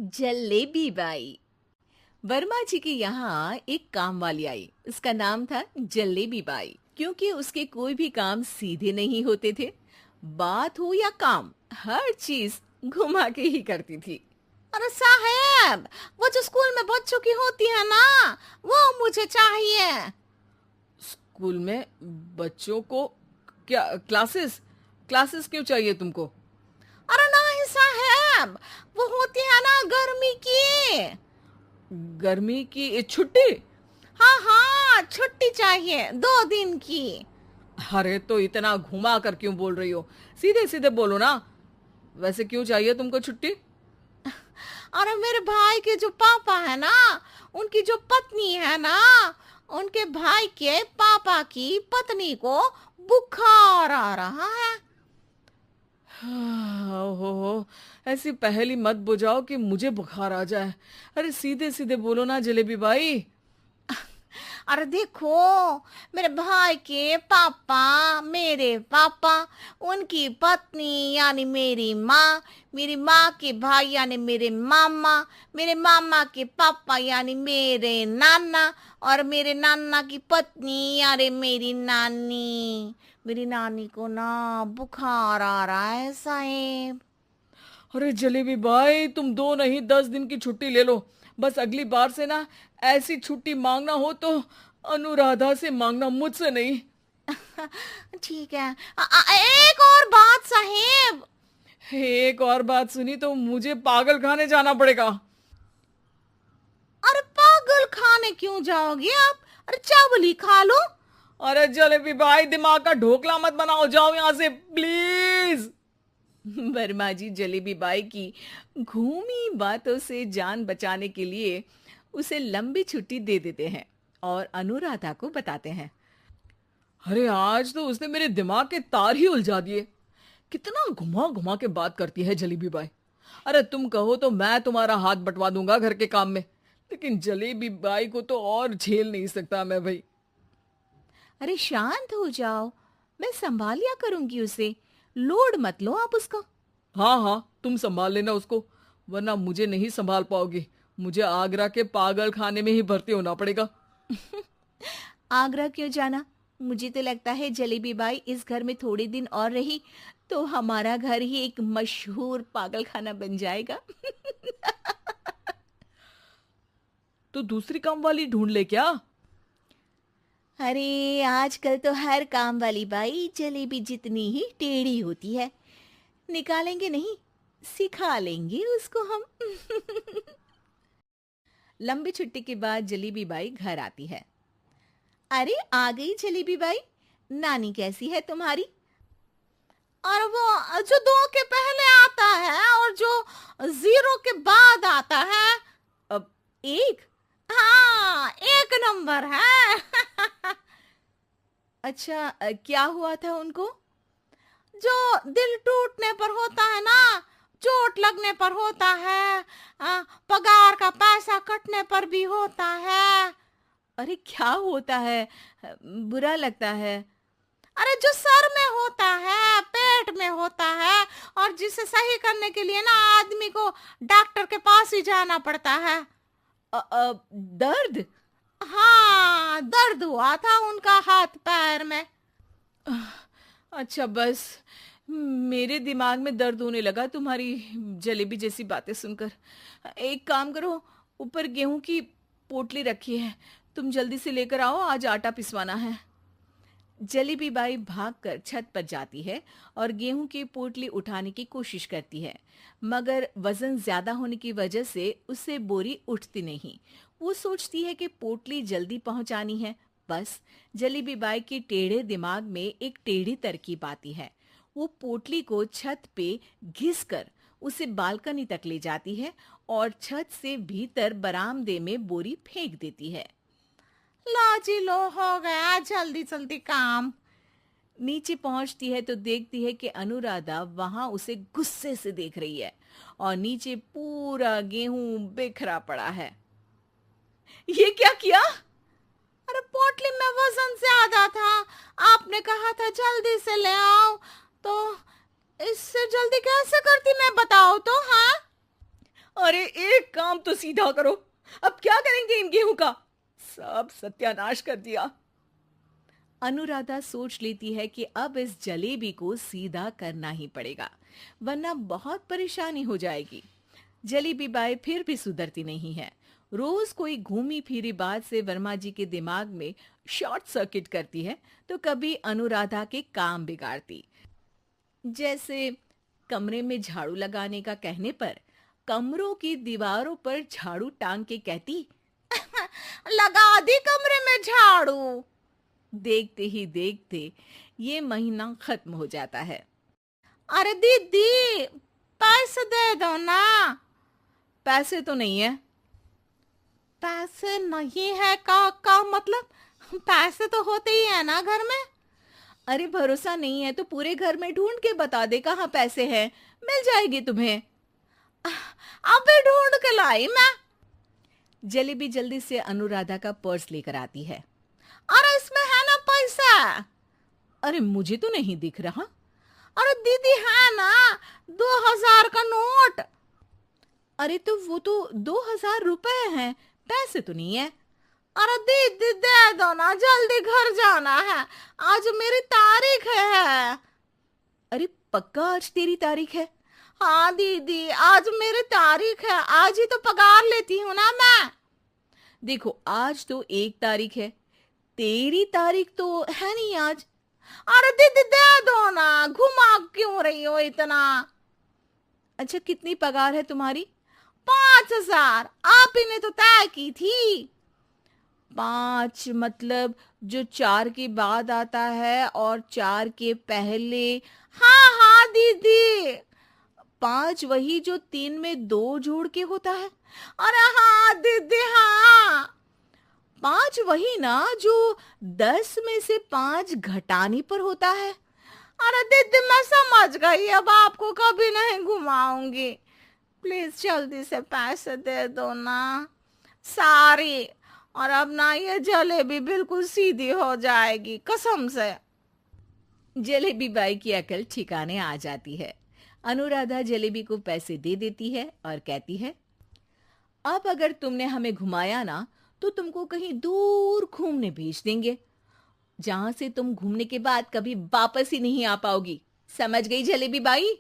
Jalebi by. Verma जी के यहाँ एक काम वाली आई। उसका नाम था जलेबी बाई, क्योंकि उसके कोई भी काम सीधे नहीं होते थे। बात हो या काम, हर चीज घुमा के ही करती थी। अरे साहब, वो जो स्कूल में बच्चों की होती है ना, वो मुझे चाहिए। स्कूल में बच्चों को क्या क्लासेस क्लासेस क्यों चाहिए तुमको? अरे नहीं साहब, वो होती है ना गर्मी की। गर्मी की छुट्टी? हाँ हाँ, छुट्टी चाहिए 2 दिन की। अरे तो इतना घुमा कर क्यों बोल रही हो? सीधे सीधे बोलो ना। वैसे क्यों चाहिए तुमको छुट्टी? अरे मेरे भाई के जो पापा है ना, उनकी जो पत्नी है ना, उनके भाई के पापा की पत्नी को बुखार आ रहा है। ओहो, ऐसी पहेली मत बुझाओ कि मुझे बुखार आ जाए। अरे सीधे सीधे बोलो ना जलेबी बाई। अरे देखो, मेरे भाई के पापा, मेरे पापा, उनकी पत्नी यानी मेरी माँ के भाई यानी मेरे मामा के पापा यानी मेरे नाना, और मेरे नाना की पत्नी यानी मेरी नानी को ना बुखार आ रहा है साहेब। अरे जलेबी भाई, तुम 2 नहीं 10 दिन की छुट्टी ले लो। बस अगली बार से ना ऐसी छुट्टी मांगना हो तो अनुराधा से मांगना, मुझसे नहीं। ठीक है। एक और बात साहेब। एक और बात सुनी तो मुझे पागल खाने जाना पड़ेगा। अरे पागल खाने क्यों जाओगे आप? अरे चावल ही खा लो। अरे जलेबी भाई, दिमाग का ढोकला मत बनाओ, जाओ यहाँ से प्लीज। वर्मा जी जलेबी बाई की घूमी बातों से जान बचाने के लिए उसे लंबी छुट्टी दे देते हैं और अनुराधा को बताते हैं। अरे आज तो उसने मेरे दिमाग के तार ही उलझा दिए। कितना घुमा घुमा के बात करती है जलेबी बाई। अरे तुम कहो तो मैं तुम्हारा हाथ बंटवा दूंगा घर के काम में, लेकिन जलेबी बाई को तो और झेल नहीं सकता मैं भाई। अरे शांत हो जाओ, मैं संभाल लिया करूंगी उसे। लोड मत लो आप उसको। हाँ हाँ, तुम संभाल लेना उसको, वरना मुझे नहीं संभाल पाओगी। मुझे आगरा के पागल खाने में ही भर्ती होना पड़ेगा। आगरा क्यों जाना? मुझे तो लगता है जलेबी बाई इस घर में थोड़े दिन और रही तो हमारा घर ही एक मशहूर पागल खाना बन जाएगा। तो दूसरी काम वाली ढूंढ ले क्या? अरे आजकल तो हर काम वाली बाई जलेबी जितनी ही टेढ़ी होती है। निकालेंगे नहीं, सिखा लेंगे उसको हम। लंबी छुट्टी के बाद जलेबी बाई घर आती है। अरे आ गई जलेबी बाई, नानी कैसी है तुम्हारी? और वो जो 2 के पहले आता है और जो 0 के बाद आता है। अब एक। हाँ, 1 नंबर है। अच्छा, क्या हुआ था उनको? जो दिल टूटने पर होता है ना, चोट लगने पर होता है, पगार का पैसा कटने पर भी होता है। अरे क्या होता है? बुरा लगता है। अरे जो सर में होता है, पेट में होता है, और जिसे सही करने के लिए ना आदमी को डॉक्टर के पास ही जाना पड़ता है। दर्द? हाँ, दर्द हुआ था उनका हाथ पैर में। अच्छा बस, मेरे दिमाग में दर्द होने लगा तुम्हारी जलेबी जैसी बातें सुनकर। एक काम करो, ऊपर गेहूं की पोटली रखी है, तुम जल्दी से लेकर आओ, आज आटा पिसवाना है। जलेबी बाई भागकर छत पर जाती है और गेहूं की पोटली उठाने की कोशिश करती है, मगर वजन ज्यादा होने की वजह से उससे बोरी उठती नहीं। वो सोचती है कि पोटली जल्दी पहुंचानी है। बस जलेबी बाई के टेढ़े दिमाग में एक टेढ़ी तरकीब आती है। वो पोटली को छत पे घिस कर उसे बालकनी तक ले जाती है और छत से भीतर बरामदे में बोरी फेंक देती है। लो जी लो, हो गया जल्दी जल्दी काम। नीचे पहुंचती है तो देखती है कि अनुराधा वहां उसे गुस्से से देख रही है और नीचे पूरा गेहूं बिखरा पड़ा है। ये क्या किया? अरे पोटली में वजन ज्यादा था, आपने कहा था जल्दी से ले आओ, तो इससे जल्दी कैसे करती मैं बताओ तो। हाँ, अरे तो सीधा करो। अब क्या करेंगे इन गेहूं का? सब सत्यानाश कर दिया। अनुराधा सोच लेती है कि अब इस जलेबी को सीधा करना ही पड़ेगा, वरना बहुत परेशानी हो जाएगी। जलेबी बाई फिर भी सुधरती नहीं है। रोज कोई घूमी फिरी बात से वर्मा जी के दिमाग में शॉर्ट सर्किट करती है, तो कभी अनुराधा के काम बिगाड़ती। जैसे कमरे में झाड़ू लगाने का कहने पर कमरों की दीवारों पर झाड़ू टांग के कहती, लगा दी कमरे में झाड़ू। देखते ही देखते ये महीना खत्म हो जाता है। अरे दीदी, पैसे दे दो ना। पैसे तो नहीं है। पैसे नहीं है का मतलब? पैसे तो होते ही है ना घर में। अरे भरोसा नहीं है तो पूरे घर में ढूंढ के बता दे कहाँ पैसे हैं, मिल जाएगी तुम्हें। अबे ढूंढ के लाई मैं। जलेबी जल्दी से अनुराधा का पर्स लेकर आती है। अरे इसमें है ना पैसा। अरे मुझे तो नहीं दिख रहा। अरे दीदी है ना, 2000 का नोट। अरे तो वो तो 2000 रुपए हैं, पैसे तो नहीं है। अरे दीदी दे दो ना, जल्दी घर जाना है, आज मेरी तारीख है। अरे पक्का आज तेरी तारीख है? हाँ दीदी, आज मेरी तारीख है, आज ही तो पगार लेती हूँ ना मैं। देखो आज तो 1 तारीख है, तेरी तारीख तो है नहीं आज। अरे दीदी दे दो ना, घुमा क्यों रही हो इतना? अच्छा कितनी पगार है तुम्हारी? 5000, आप ही ने तो तय की थी। 5 मतलब जो 4 के बाद आता है और 4 के पहले। हाँ हाँ दीदी। 5 वही जो 3 में 2 जोड़ के होता है। अरे हाँ दीदी हाँ। 5 वही ना जो 10 में से 5 घटाने पर होता है। अरे दीदी मैं समझ गई, अब आपको कभी नहीं घुमाऊंगी। प्लीज जल्दी से पैसे दे दो ना, सारी। और अब ना ये जलेबी बिल्कुल सीधी हो जाएगी कसम से। जलेबी बाई की अकल ठिकाने आ जाती है। अनुराधा जलेबी को पैसे दे देती है और कहती है, अब अगर तुमने हमें घुमाया ना तो तुमको कहीं दूर घूमने भेज देंगे, जहां से तुम घूमने के बाद कभी वापस ही नहीं आ पाओगी। समझ गई जलेबी बाई?